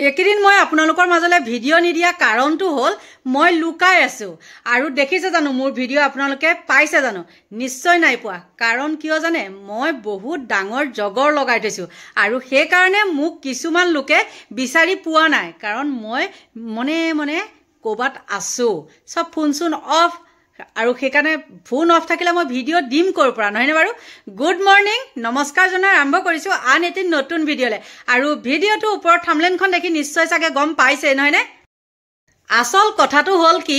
একেদিন মই আপোনালোকৰ মাজলে ভিডিঅ' নিদিয়া কাৰণটো হ'ল মই লুকাই আছো আৰু দেখিছে জানো মোৰ ভিডিঅ' আপোনালোকে পাইছে জানো নিশ্চয় নাই পোৱা কাৰণ কিয় জানে মই বহুত ডাঙৰ জগৰ লগাই থৈছো আৰু সেই কাৰণে মোক কিছুমান লোকে বিচাৰি পোৱা নাই কাৰণ মই মনে মনে কোবাত আছো সব ফোন অফ আৰু সেইকাৰণে ফোন অফ থাকিলে মই ভিডিঅ' দিম কৰ পৰা নহয়নে বাৰু গুড মৰ্নিং নমস্কাৰ জনাই আৰম্ভ কৰিছো আন এটি নতুন ভিডিঅ'লে আৰু ভিডিঅ'টো ওপৰত থাম্বনেইলখন দেখি নিশ্চয় চাগে গম পাইছে নহয়নে আসল কথাটো হ'ল কি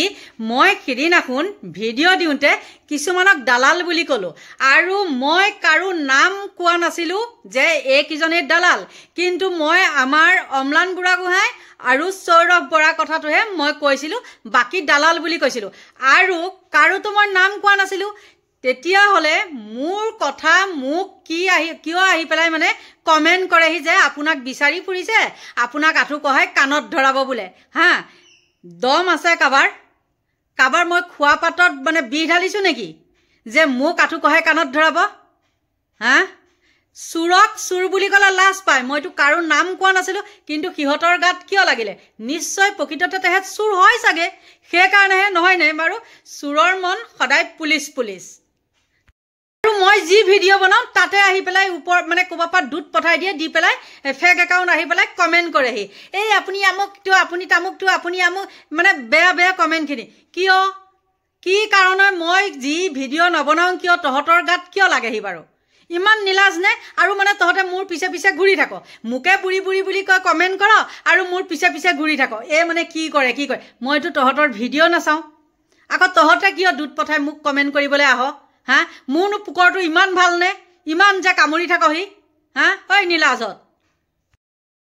মই খিদিনাখন ভিডিঅ' দিওঁতে কিছুমানক দালাল বুলি কলো আৰু মই কাৰো নাম কোৱা নাছিলো যে এই কিজনে দালাল কিন্তু মই আমাৰ অমলান বুঢ়াগোহাঁই আৰু সৌৰভ বৰা কথাটোহে মই কৈছিলো বাকি দালাল বুলি কৈছিলো আৰু কাৰোতো মই নাম কোৱা নাছিলো তেতিয়া হলে মোৰ কথা মোক কিয় আহি পেলাই মানে কমেন্ট কৰেহি যে আপোনাক বিচাৰি ফুৰিছে আপোনাক আঠু কহাই কাণত ধৰাব বোলে হা দম আছে কাবাৰ মই খোৱা পাতত মানে বিষ ঢালিছো নেকি যে মোক আঠু কহাই কাণত ধৰাব হা সুৰক সুৰ বুলি কলে লাজ পায় মইতো কাৰো নাম কোৱা নাছিলো কিন্তু সিহঁতৰ গাত কিয় লাগিলে নিশ্চয় প্ৰকৃততে তেহেত সুৰ হয় চাগে সেই কাৰণেহে নহয় নে বাৰু সুৰৰ মন সদায় পুলিচ আৰু মই যি ভিডিঅ' বনাও তাতে আহি পেলাই ওপৰ মানে কোবাপাত দুট পঠাই দিয়ে দি পেলাই ফেক একাউণ্ট আহি পেলাই কমেন্ট কৰেহি এই আপুনি আমুকটো আপুনি তামুকটো আপুনি আমুক মানে বেয়া কমেন্টখিনি কিয় কি কাৰণে মই যি ভিডিঅ' নবনাও কিয় তহঁতৰ গাত কিয় লাগেহি বাৰু ইমান নিলাজ নে আৰু মানে তহঁতে মোৰ পিছে ঘূৰি থাক মুকে বুঢ়ী বুলি কয় কমেন্ট কৰ আৰু মোৰ পিছে ঘূৰি থাক এই মানে কি কৰে মইতো তহঁতৰ ভিডিঅ' নাচাওঁ আকৌ তহঁতে কিয় দুট পঠাই মোক কমেন্ট কৰিবলৈ আহ হা মোৰনো পুকৰটো ইমান ভাল নে ইমান যে কামুৰি থাকহি হা ঐ নিলাজত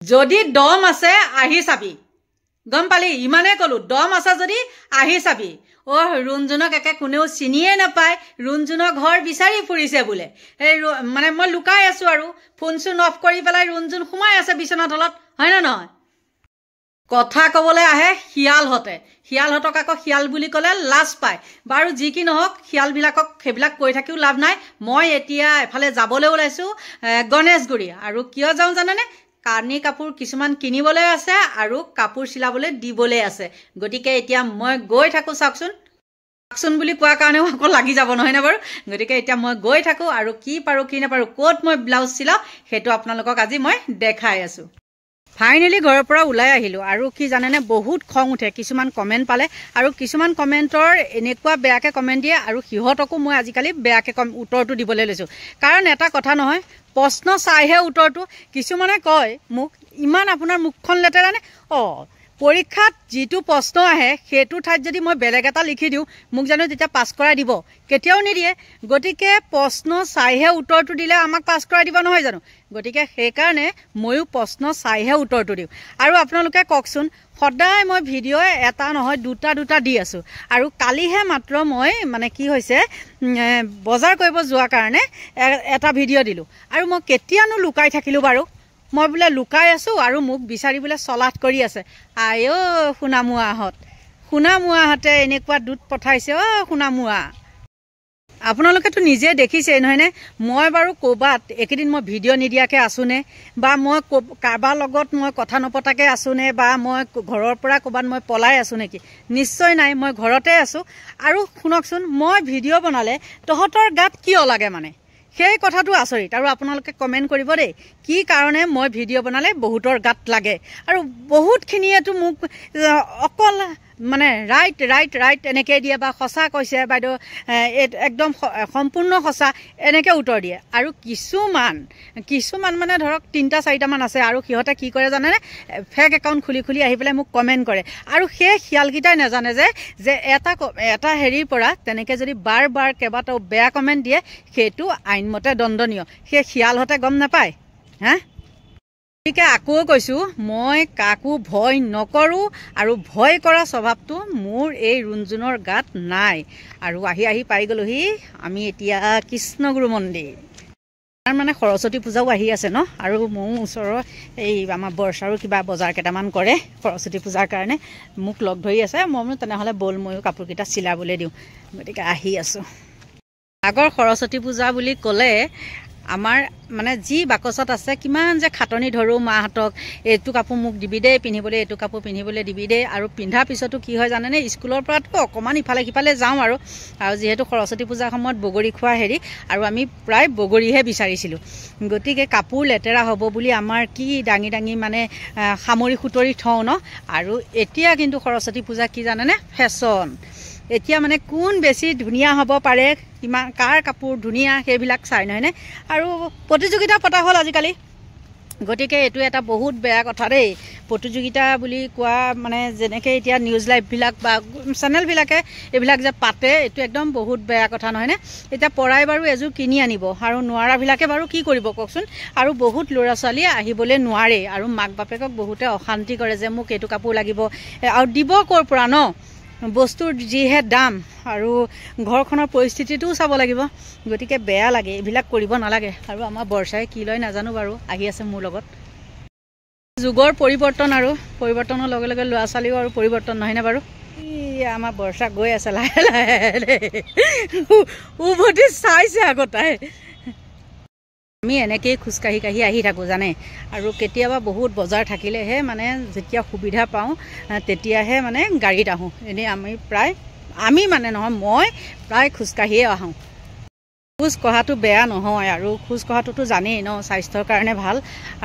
যদি দম আছে আহি চাবি গম পালি ইমানে কলো দম আছে যদি আহি চাবি ৰুণজুনক একে কোনেও চিনিয়ে নাপায় ৰুণজুনৰ ঘৰ বিচাৰি ফুৰিছে বোলে এই মানে মই লুকাই আছো আৰু ফোন অফ কৰি পেলাই ৰুণজুন সোমাই আছে বিছনা তলত হয় না নহয় কথা কবলৈ আহে শিয়ালহতক আকৌ শিয়াল বুলি কলে লাজ পায় বাৰু যি কি নহওক শিয়ালবিলাকক সেইবিলাক কৈ থাকিও লাভ নাই মই এতিয়া এফালে যাবলৈ ওলাইছো গণেশগুৰি আৰু কিয় যাওঁ জানেনে কানি কাপোৰ কিছুমান কিনিবলৈ আছে আৰু কাপোৰ চিলাবলৈ দিবলৈ আছে গতিকে এতিয়া মই গৈ থাকো চাওকচোন বুলি কোৱা কাৰণেও আকৌ লাগি যাব নহয় না বাৰু গতিকে এতিয়া মই গৈ থাকো আৰু কি পাৰো কি নাপাৰো ক'ত মই ব্লাউজ চিলাও সেইটো আপোনালোকক আজি মই দেখাই আছো ফাইনেলি ঘৰৰ পৰা ওলাই আহিলো আৰু কি জানেনে বহুত খং উঠে কিছুমান কমেন্ট পালে আৰু কিছুমান কমেন্টৰ এনেকুৱা বেয়াকে কমেন্ট দিয়ে আৰু সিহঁতকো মই আজিকালি বেয়াকে উত্তৰটো দিবলৈ লৈছো কাৰণ এটা কথা নহয় প্ৰশ্ন চাইহে উত্তৰটো কিছুমানে কয় মোক ইমান আপোনাৰ মুখখন লেতেৰা নে পৰীক্ষাত যিটো প্ৰশ্ন আহে সেইটো ঠাইত যদি মই বেলেগ এটা লিখি দিওঁ মোক জানো তেতিয়া পাছ কৰাই দিব কেতিয়াও নিদিয়ে গতিকে প্ৰশ্ন চাইহে উত্তৰটো দিলে আমাক পাছ কৰাই দিব নহয় জানো গতিকে সেইকাৰণে ময়ো প্ৰশ্ন চাইহে উত্তৰটো দিওঁ আৰু আপোনালোকে কওকচোন সদায় মই ভিডিঅ' এটা নহয় দুটা দি আছো আৰু কালিহে মাত্ৰ মই মানে কি হৈছে বজাৰ কৰিব যোৱাৰ কাৰণে এটা ভিডিঅ' দিলো আৰু মই কেতিয়ানো লুকাই থাকিলো বাৰু মই বোলে লুকাই আছো আৰু মোক বিচাৰি বোলে চলাট কৰি আছে আইও সোণামুৱাহঁতে এনেকুৱা দুট পঠাইছে সোণামুৱা আপোনালোকেতো নিজে দেখিছে নহয়নে মই বাৰু ক'বাত একেদিন মই ভিডিঅ' নিদিয়াকৈ আছোনে বা মই কাৰোবাৰ লগত মই কথা নপতাকৈ আছোনে বা মই ঘৰৰ পৰা ক'বাত মই পলাই আছো নেকি নিশ্চয় নাই মই ঘৰতে আছো আৰু শুনকচোন মই ভিডিঅ' বনালে তহঁতৰ গাত কিয় লাগে মানে সেই কথাটো আচৰিত আৰু আপোনালোকে কমেন্ট কৰিব দেই কি কাৰণে মই ভিডিঅ' বনালে বহুতৰ গাত লাগে আৰু বহুতখিনিয়েতো মোক অকল মানে ৰাইট এনেকৈ দিয়ে বা সঁচা কৈছে বাইদেউ একদম সম্পূৰ্ণ সঁচা এনেকৈ উত্তৰ দিয়ে আৰু কিছুমান মানে ধৰক 3-4মান আছে আৰু সিহঁতে কি কৰে জানেনে ফেক একাউণ্ট খুলি আহি পেলাই মোক কমেণ্ট কৰে আৰু সেই শিয়ালকেইটাই নাজানে যে এটা হেৰিৰ পৰা তেনেকৈ যদি বাৰ কেইবাটাও বেয়া কমেণ্ট দিয়ে সেইটো আইনমতে দণ্ডনীয় সেই শিয়ালহঁতে গম নাপায় হা গতিকে আকৌ কৈছো মই কাকো ভয় নকৰো আৰু ভয় কৰা স্বভাৱটো মোৰ এই ৰুণজুনৰ গাত নাই আৰু আহি পাই গলোহি আমি এতিয়া কৃষ্ণগুৰু মন্দিৰ তাৰ মানে সৰস্বতী পূজাও আহি আছে ন আৰু মোৰ ওচৰৰ এই আমাৰ বৰ্ষাৰো কিবা বজাৰ কেইটামান কৰে সৰস্বতী পূজাৰ কাৰণে মোক লগ ধৰি আছে মই তেনেহ'লে বল ময়ো কাপোৰকেইটা চিলাবলৈ দিওঁ গতিকে আহি আছো আগৰ সৰস্বতী পূজা বুলি ক'লে আমাৰ মানে যি বাকচত আছে কিমান যে খাটনি ধৰোঁ মাহঁতক, এইটো কাপোৰ মোক দিবি দেই পিন্ধিবলৈ, এইটো কাপোৰ পিন্ধিবলৈ দিবি দেই। আৰু পিন্ধাৰ পিছতো কি হয় জানেনে, স্কুলৰ পৰাতো অকণমান ইফালে সিফালে যাওঁ আৰু যিহেতু সৰস্বতী পূজাৰ সময়ত বগৰী খোৱা হেৰি, আৰু আমি প্ৰায় বগৰীহে বিচাৰিছিলোঁ। গতিকে কাপোৰ লেতেৰা হ'ব বুলি আমাৰ কি দাঙি দাঙি মানে সামৰি সুতৰি থওঁ ন। আৰু এতিয়া কিন্তু সৰস্বতী পূজা কি জানেনে, ফেশ্বন। এতিয়া মানে কোন বেছি ধুনীয়া হ'ব পাৰে, কিমান কাৰ কাপোৰ ধুনীয়া সেইবিলাক চাই নহয়নে। আৰু প্ৰতিযোগিতা পতা হ'ল আজিকালি। গতিকে এইটো এটা বহুত বেয়া কথা দেই। প্ৰতিযোগিতা বুলি কোৱা মানে যেনেকৈ এতিয়া নিউজ লাইভবিলাক বা চেনেলবিলাকে এইবিলাক যে পাতে, এইটো একদম বহুত বেয়া কথা নহয়নে। এতিয়া পৰাই বাৰু এযোৰ কিনি আনিব, আৰু নোৱাৰাবিলাকে বাৰু কি কৰিব কওকচোন। আৰু বহুত ল'ৰা ছোৱালীয়ে আহিবলৈ নোৱাৰে, আৰু মাক বাপেকক বহুতে অশান্তি কৰে যে মোক এইটো কাপোৰ লাগিব, আৰু দিব ক'ৰ পৰা ন। বস্তুৰ যিহে দাম, আৰু ঘৰখনৰ পৰিস্থিতিটোও চাব লাগিব। গতিকে বেয়া লাগে, এইবিলাক কৰিব নালাগে। আৰু আমাৰ বৰ্ষাই কি লয় নাজানো বাৰু, আহি আছে মোৰ লগত। যুগৰ পৰিৱৰ্তন, আৰু পৰিৱৰ্তনৰ লগে লগে ল'ৰা ছোৱালীও আৰু পৰিৱৰ্তন নহয়নে বাৰু। আমাৰ বৰ্ষা গৈ আছে লাহে লাহে, উভতি চাইছে আকৌ তাই। আমি এনেকৈয়ে খোজকাঢ়ি কাঢ়ি আহি থাকোঁ জানে। আৰু কেতিয়াবা বহুত বজাৰ থাকিলেহে মানে যেতিয়া সুবিধা পাওঁ তেতিয়াহে মানে গাড়ীত আহোঁ। এনেই আমি মানে নহয়, মই প্ৰায় খোজকাঢ়িয়ে আহোঁ। খোজ কঢ়াটো বেয়া নহয়, আৰু খোজ কঢ়াটোতো জানেই ন, স্বাস্থ্যৰ কাৰণে ভাল।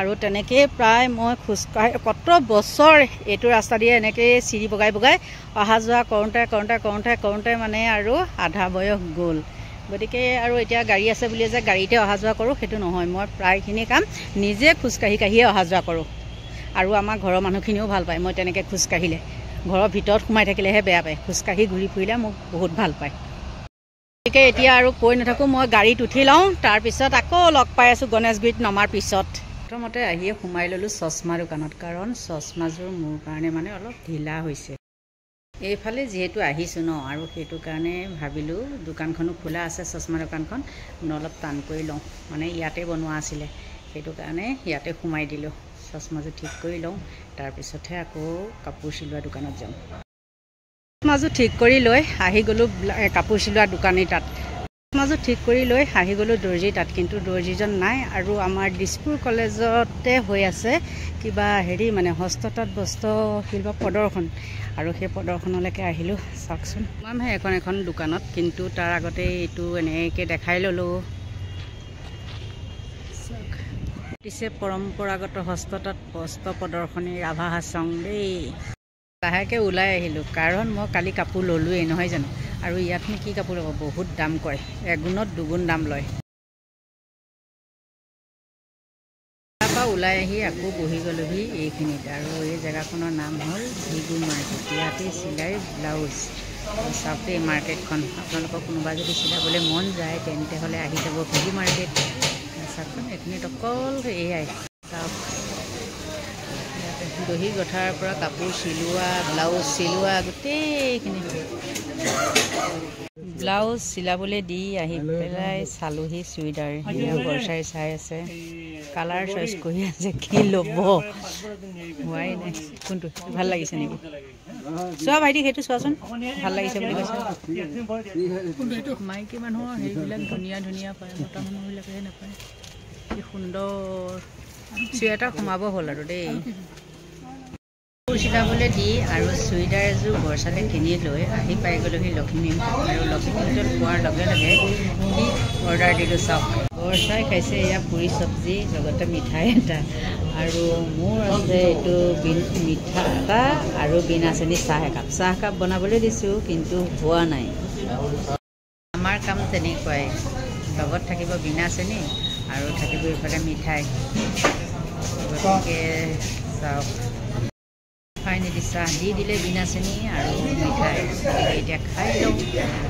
আৰু তেনেকৈয়ে প্ৰায় মই খোজকাঢ়ি কত বছৰ এইটো ৰাস্তা দিয়ে এনেকৈয়ে চিৰি বগাই বগাই অহা যোৱা কৰোঁতে মানে আৰু আধা বয়স গ'ল। গতিকে আৰু এতিয়া গাড়ী আছে বুলিয়ে যে গাড়ীতে অহা যোৱা কৰোঁ সেইটো নহয়। মই প্ৰায়খিনি কাম নিজে খোজকাঢ়ি কাঢ়িয়ে অহা যোৱা কৰোঁ। আৰু আমাৰ ঘৰৰ মানুহখিনিও ভাল পায় মই তেনেকৈ খোজকাঢ়িলে। ঘৰৰ ভিতৰত সোমাই থাকিলেহে বেয়া পায়, খোজকাঢ়ি ঘূৰি ফুৰিলে মোক বহুত ভাল পায়। গতিকে এতিয়া আৰু কৈ নাথাকোঁ, মই গাড়ীত উঠি লওঁ। তাৰপিছত আকৌ লগ পাই আছোঁ গণেশগুৰিত নমাৰ পিছত। প্ৰথমতে আহিয়ে সোমাই ল'লোঁ চশমা দোকানত, কাৰণ চশমাযোৰ মোৰ কাৰণে মানে অলপ ঢিলা হৈছে। এইফালে যিহেতু আহিছোঁ ন, আৰু সেইটো কাৰণে ভাবিলোঁ দোকানখনো খোলা আছে, চশমা দোকানখন অলপ টান কৰি লওঁ, মানে ইয়াতে বনোৱা আছিলে, সেইটো কাৰণে ইয়াতে সোমাই দিলোঁ। চশমাযোৰ ঠিক কৰি লওঁ, তাৰপিছতহে আকৌ কাপোৰ চিলোৱা দোকানত যাম। চশমাযোৰ ঠিক কৰি লৈ আহি গ'লোঁ কাপোৰ চিলোৱা দোকানী তাত। চশমাযোৰ ঠিক কৰি লৈ আহি গ'লোঁ দৰ্জী তাত, কিন্তু দৰ্জীজন নাই। আৰু আমাৰ দিছপুৰ কলেজতে হৈ আছে কিবা হেৰি মানে হস্ততাঁত বস্ত্ৰশিল্প প্ৰদৰ্শন, আৰু সেই প্ৰদৰ্শনলৈকে আহিলোঁ। চাওকচোন সোমামহে এখন দোকানত, কিন্তু তাৰ আগতে এইটো এনেকৈ দেখাই ল'লোঁ। পিছে পৰম্পৰাগত হস্ততাঁত বস্ত্ৰ প্ৰদৰ্শনী ৰাভা হাছং দেই। লাহেকৈ ওলাই আহিলোঁ, কাৰণ মই কালি কাপোৰ ল'লোৱেই নহয় জানো। আৰু ইয়াতনো কি কাপোৰ ল'ব, বহুত দাম কয়, এগুণত দুগুণ দাম লয়। তাৰপৰা ওলাই আহি আকৌ বহি গ'লোহি এইখিনিত, আৰু এই জেগাখনৰ নাম হ'ল ভিগু মাৰ্কেট। ইয়াতে চিলাই ব্লাউজ। চাওক এই মাৰ্কেটখন, আপোনালোকৰ কোনোবা যদি চিলাবলৈ মন যায় তেন্তে হ'লে আহি যাব ভিগু মাৰ্কেট। চাওকচোন এইখিনিত অকল এয়াই চাওক, দহি গঠাৰ পৰা কাপোৰ চিলোৱা, ব্লাউজ চিলোৱা, গোটেইখিনি। ব্লাউজ চিলাবলৈ দি আহি পেলাই চালোহি চুইদাৰ। বৰ্ষাই চাই আছে, কালাৰ চইচ কৰি আছে, কি ল'ব হোৱাই নাই। কোনটো ভাল লাগিছে নেকি? চোৱা ভাইটি, সেইটো চোৱাচোন, ভাল লাগিছে বুলি কৈছে। মাইকী মানুহৰ সেইবিলাক ধুনীয়া ধুনীয়া পায়, মতা মানুহবিলাকেহে নাপায়। কি সুন্দৰ চুৱেটাৰ সোমাব হ'ল আৰু দেই। কাপোৰ চিলাবলৈ দি আৰু চুইদাৰ এযোৰ বৰ্ষালৈ কিনি লৈ আহি পাই গ'লোহি লখিমী। আৰু লখিমীত পোৱাৰ লগে লগে কি অৰ্ডাৰ দিলোঁ চাওক। বৰ্ষাই খাইছে এয়া পুৰি চব্জি, লগতে মিঠাই এটা, আৰু মোৰ আছে এইটো মিঠা এটা আৰু বিনা চেনি চাহ একাপ। চাহ একাপ বনাবলৈ দিছোঁ, কিন্তু হোৱা নাই। আমাৰ কাম তেনেকুৱাই, লগত থাকিব বিনা চেনি আৰু থাকিব ইফালে মিঠাই। গতিকে চাওক, খাই নিদি চাহ দি দিলে বিনা চেনি আৰু মিঠাই। এতিয়া খাই লওঁ,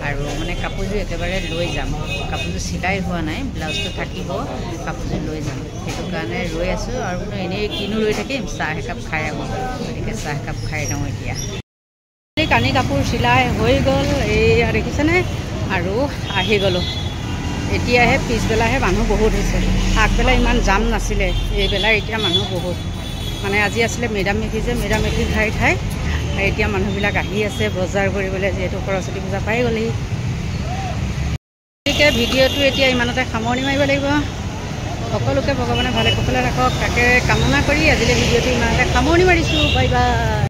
আৰু মানে কাপোৰযোৰ একেবাৰে লৈ যাম। কাপোৰযোৰ চিলাই হোৱা নাই, ব্লাউজটো থাকিব, কাপোৰযোৰ লৈ যাম। সেইটো কাৰণে ৰৈ আছোঁ, আৰু এনেই কিনো ৰৈ থাকিম, চাহ একাপ খাই আহোঁ। গতিকে চাহ একাপ খাই লওঁ এতিয়া। কানি কাপোৰ চিলাই হৈ গ'ল, এইয়া দেখিছেনে, আৰু আহি গ'লোঁ। এতিয়াহে পিছবেলাহে মানুহ বহুত হৈছে, আগবেলা ইমান জাম নাছিলে, এইবেলা এতিয়া মানুহ বহুত। মানে আজি আছিলে মেডাম মেফি যে, মেডাম মেফি খাই এতিয়া মানুহবিলাক আহি আছে বজাৰ কৰিবলৈ, যিহেতু সৰস্বতী পূজা পাই গ'লেহি। গতিকে ভিডিঅ'টো এতিয়া ইমানতে সামৰণি মাৰিব লাগিব। সকলোকে ভগৱানে ভালে কুশলে ৰাখক তাকে কামনা কৰি আজিলৈ ভিডিঅ'টো ইমানতে সামৰণি মাৰিছোঁ বাই বাই।